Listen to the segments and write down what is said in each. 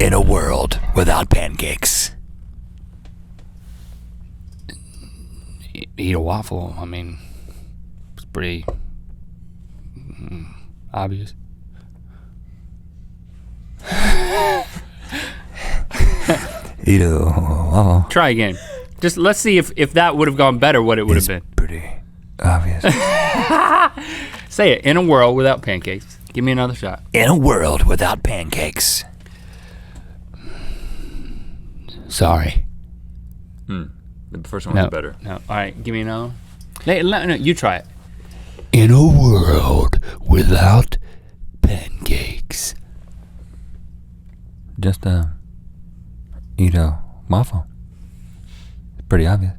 In a world without pancakes. Eat a waffle. I mean, it's pretty obvious. Eat a waffle. Try again. Just let's see if that would have gone better, what it would have been. Pretty obvious. Say it. In a world without pancakes. Give me another shot. In a world without pancakes. Sorry. The first one was better. No. All right. Give me another. No, you try it. In a world without pancakes. Just eat a waffle. Pretty obvious.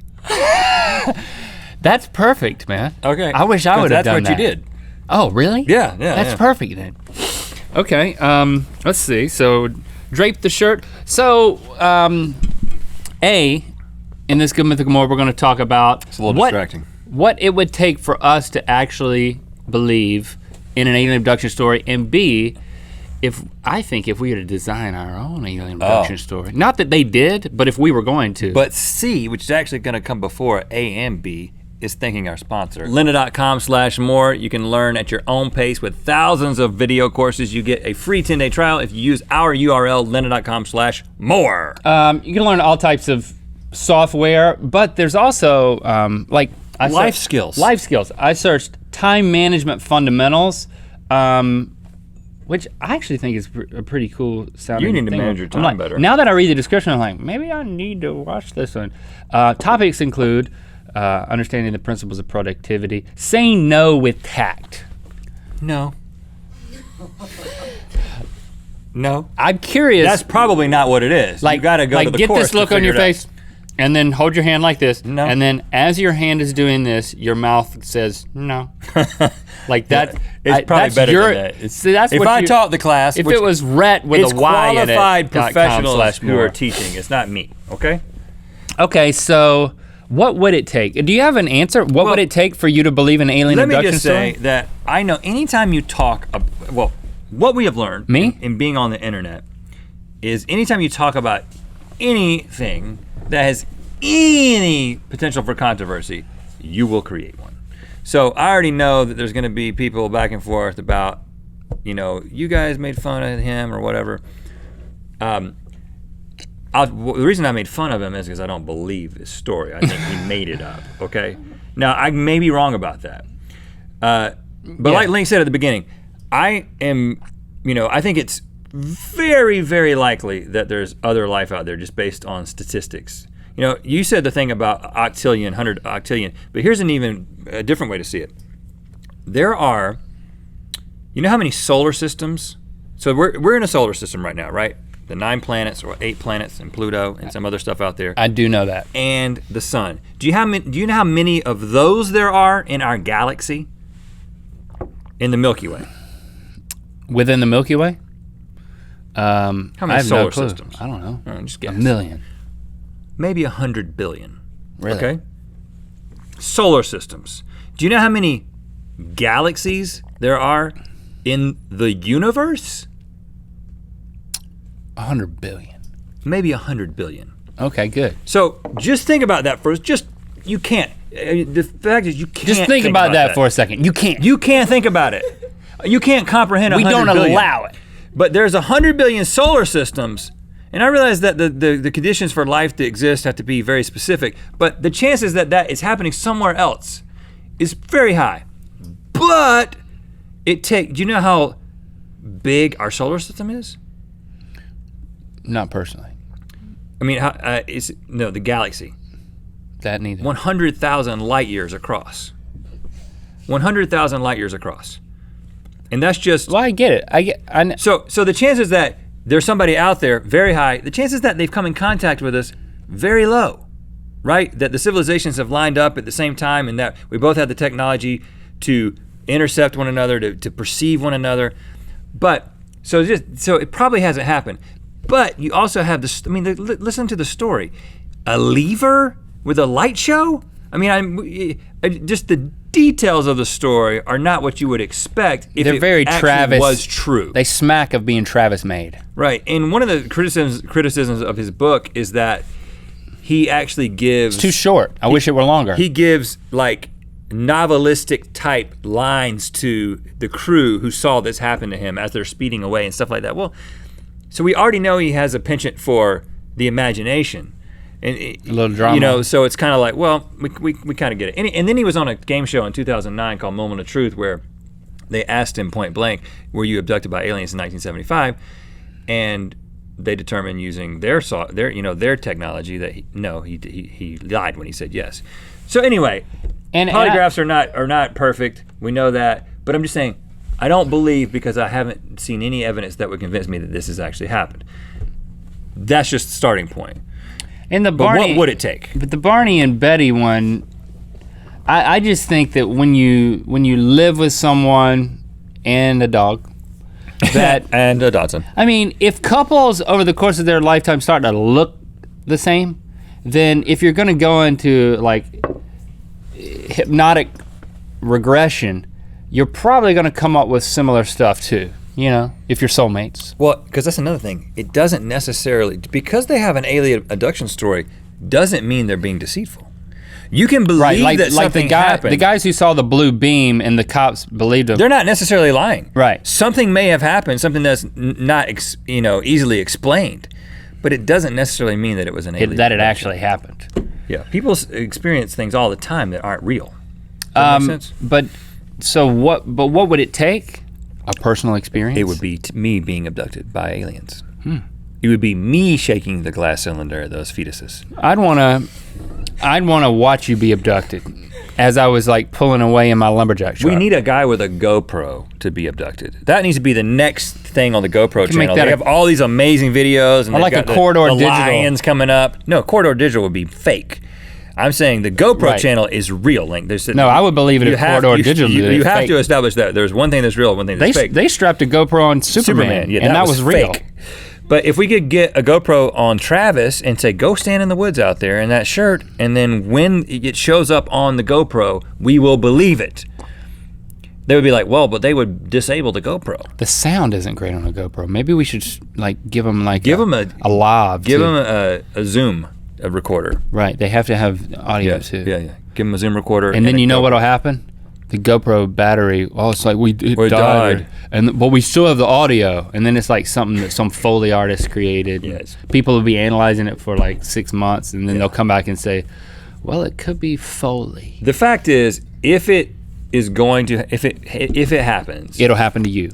That's perfect, man. Okay. I wish I would have done that. That's what you did. Oh, really? Yeah. That's perfect then. Okay. Let's see. So drape the shirt. So in this Good Mythical Morning, we're going to talk about it's a little distracting. What it would take for us to actually believe in an alien abduction story, and B, if we were to design our own alien abduction story. Not that they did, but if we were going to. But C, which is actually gonna come before A and B, is thanking our sponsor. Lynda.com/more. You can learn at your own pace with thousands of video courses. You get a free 10-day trial if you use our URL, Lynda.com/more. You can learn all types of software, but there's also life skills. Life skills. I searched time management fundamentals, which I actually think is a pretty cool sounding You need to thing. manage your time better. Now that I read the description, I'm like, maybe I need to watch this one. Topics include understanding the principles of productivity, saying no with tact. No. No. I'm curious. That's probably not what it is. You gotta go to the get course this look to on your figure it out. face, and then hold your hand like this. No. And then as your hand is doing this, your mouth says no. Like that. It's probably better than that. See, that's if what I taught the class, if it was Rhett with it's a Y in it, qualified professionals who .com/more. are teaching. It's not me. Okay. Okay, so what would it take? Do you have an answer? What would it take for you to believe in alien abduction Let me just story? say that I know anytime you talk, what we have learned in being on the internet is anytime you talk about anything that has any potential for controversy, you will create one. So I already know that there's gonna be people back and forth about, you guys made fun of him or whatever. The reason I made fun of him is because I don't believe this story. I think he made it up, okay? Now, I may be wrong about that. But like Link said at the beginning, I think it's very, very likely that there's other life out there just based on statistics. You said the thing about 100 octillion, but here's a different way to see it. There are, how many solar systems? So we're in a solar system right now, right? The 9 planets or 8 planets and Pluto and some other stuff out there. I do know that. And the sun. Do you know how many of those there are in our galaxy? In the Milky Way. Within the Milky Way? How many solar systems? I don't know. Just guess. 1 million. Maybe 100 billion. Really? Okay. Solar systems. Do you know how many galaxies there are in the universe? 100 billion. Maybe 100 billion. Okay, good. So just think about that first. You can't. The fact is you can't Just think about that for a second. You can't. You can't think about it. You can't comprehend 100 billion. We don't allow it. But there's 100 billion solar systems, and I realize that the conditions for life to exist have to be very specific, but the chances that is happening somewhere else is very high. But do you know how big our solar system is? Not personally. I mean, the galaxy. That neither. 100,000 light years across. 100,000 light years across. And that's just. Well, I get it. So the chances that there's somebody out there, very high. The chances that they've come in contact with us, very low, right? That the civilizations have lined up at the same time and that we both have the technology to intercept one another, to perceive one another. But, so it probably hasn't happened. But you also have this, listen to the story. A lever with a light show? Just the details of the story are not what you would expect if They're it very actually Travis, was true. They smack of being Travis made. Right, and one of the criticisms of his book is that he actually gives... It's too short. I wish it were longer. He gives like novelistic type lines to the crew who saw this happen to him as they're speeding away and stuff like that. Well, so we already know he has a penchant for the imagination. And a little drama. You know, so it's kind of like, well, we kind of get it. And then he was on a game show in 2009 called Moment of Truth where they asked him point blank, were you abducted by aliens in 1975? And they determined using their technology that he lied when he said yes. So anyway, polygraphs are not perfect. We know that, but I'm just saying, I don't believe because I haven't seen any evidence that would convince me that this has actually happened. That's just the starting point. And But what would it take? But the Barney and Betty one, I just think that when you live with someone and a dog, that and a Dotson. I mean, if couples over the course of their lifetime start to look the same, then if you're gonna go into like hypnotic regression, you're probably gonna come up with similar stuff too. You know, if you're soulmates. Well, because that's another thing. It doesn't necessarily, because they have an alien abduction story, doesn't mean they're being deceitful. You can believe that something happened. The guys who saw the blue beam and the cops believed them. They're not necessarily lying. Right. Something may have happened, something that's not easily explained, but it doesn't necessarily mean that it was an alien. That it actually happened. Yeah, people experience things all the time that aren't real. Does that make sense? But what would it take? A personal experience? It would be me being abducted by aliens. It would be me shaking the glass cylinder of those fetuses. I'd wanna watch you be abducted as I was like pulling away in my lumberjack truck. We need a guy with a GoPro to be abducted. That needs to be the next thing on the GoPro channel. They have all these amazing videos and or like a Corridor the Digital. lions coming up. No, Corridor Digital would be fake. I'm saying the GoPro channel is real, Link. I would believe it if Corridor Digital. You have to establish that. There's one thing that's real, one thing that's fake. They strapped a GoPro on Superman, yeah, and that was real. Fake. But if we could get a GoPro on Travis and say, go stand in the woods out there in that shirt, and then when it shows up on the GoPro, we will believe it. They would be like, well, but they would disable the GoPro. The sound isn't great on a GoPro. Maybe we should give them a lav. Give them a Zoom recorder. Right, they have to have audio too. Yeah. Give them a Zoom recorder. And then you know what'll happen? The GoPro battery, it's like it died. But we still have the audio. And then it's like something that some Foley artist created. Yes. People will be analyzing it for like 6 months and then they'll come back and say, well, it could be Foley. The fact is, if it happens, it'll happen to you.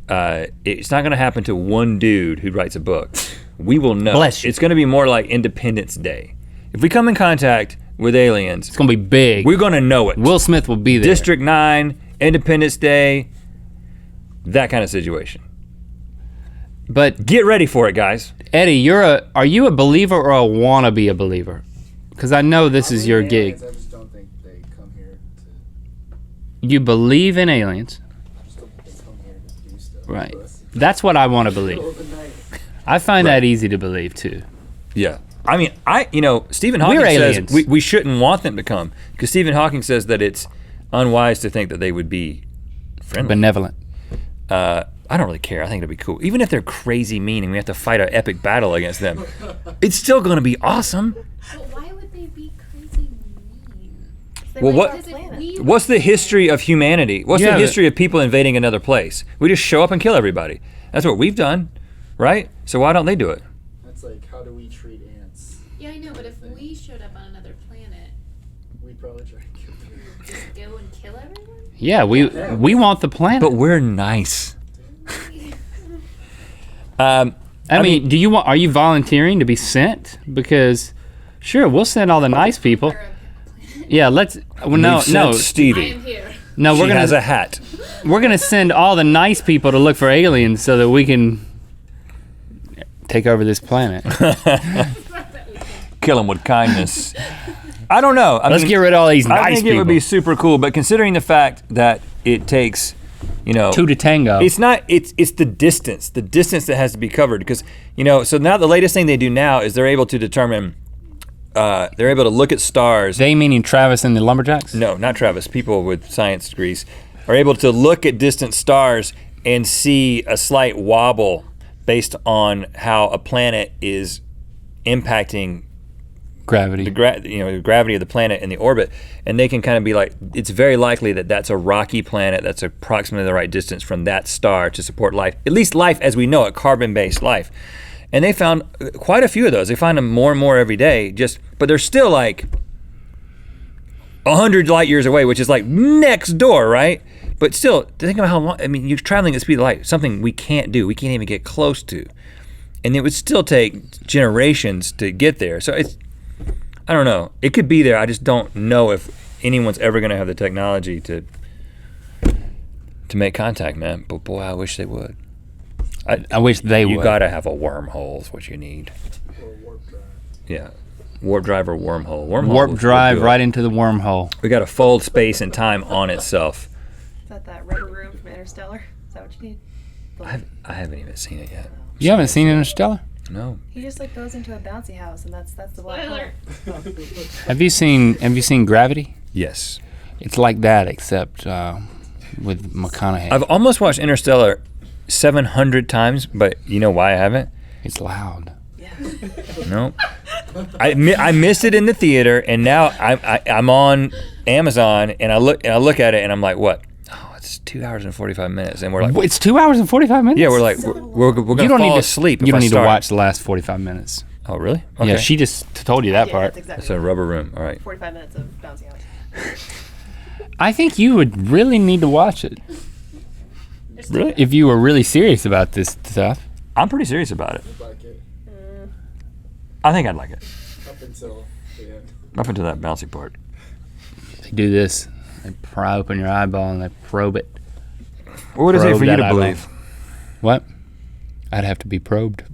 It's not gonna happen to one dude who writes a book. We will know. Bless you. It's gonna be more like Independence Day. If we come in contact with aliens, it's gonna be big. We're gonna know it. Will Smith will be there. District 9, Independence Day, that kind of situation. But get ready for it, guys. Eddie, are you a believer or a wanna be a believer? Because I know this is your gig. I just don't think they come here to... You believe in aliens. I just don't think they come here to do stuff. Right. That's what I want to believe. I find that easy to believe too. Yeah. I mean, Stephen Hawking says we shouldn't want them to come because Stephen Hawking says that it's unwise to think that they would be friendly. Benevolent. I don't really care. I think it'd be cool. Even if they're crazy mean and we have to fight an epic battle against them, it's still gonna be awesome. But why would they be crazy mean? Well, what's the history of humanity? What's the history of people invading another place? We just show up and kill everybody. That's what we've done, right? So why don't they do it? That's like, how do we treat ants? Yeah, I know, but if we showed up on another planet, we'd probably try and kill them. just go and kill everyone? Yeah, we want the planet. But we're nice. I mean, are you volunteering to be sent? Because sure, we'll send all the nice people. Yeah, no, Stevie. I am here. No, She has a hat. We're gonna send all the nice people to look for aliens so that we can take over this planet. Kill them with kindness. I don't know. Let's get rid of all these nice people. I think it would be super cool, but considering the fact that it takes, two to tango. It's the distance that has to be covered because, so now the latest thing they do now is they're able to determine they're able to look at stars. They meaning Travis and the Lumberjacks? No, not Travis. People with science degrees are able to look at distant stars and see a slight wobble based on how a planet is impacting Gravity. the gravity of the planet in the orbit, and they can kind of be like, it's very likely that that's a rocky planet that's approximately the right distance from that star to support life, at least life as we know it, carbon-based life. And they found quite a few of those. They find them more and more every day, but they're still like 100 light years away, which is like next door, right? But still, think about how long, I mean, you're traveling at the speed of light, something we can't do, we can't even get close to. And it would still take generations to get there. So I don't know. It could be there. I just don't know if anyone's ever going to have the technology to make contact, man. But boy, I wish they would. I wish they would. You got to have a wormhole is what you need. Or a warp drive. Yeah. Warp drive or wormhole. Warp drive right into the wormhole. We got to fold space and time on itself. Is that rubber room from Interstellar? Is that what you need? I haven't even seen it yet. You haven't seen Interstellar? No. He just like goes into a bouncy house, and that's the black hole. Have you seen Gravity? Yes. It's like that, except with McConaughey. I've almost watched Interstellar 700 times, but you know why I haven't? It's loud. Yeah. No. I missed it in the theater, and now I'm on Amazon, and I look at it, and I'm like, what? Oh, it's 2 hours and 45 minutes, and we're like, It's 2 hours and 45 minutes? yeah, we're like, we're gonna fall asleep. You if don't I need to start. watch the last 45 minutes. Oh, really? Okay. Yeah, she just told you that Yeah, part. that's exactly. It's a rubber room. All right. 45 minutes of bouncy house. I think you would really need to watch it Really? if you were really serious about this stuff. I'm pretty serious about it. I'd like it I think I'd like it. up until the end. Up until that bouncy part. They do this. They pry open your eyeball and they probe it. What is it Probe for you that to eyeball. believe? What? I'd have to be probed.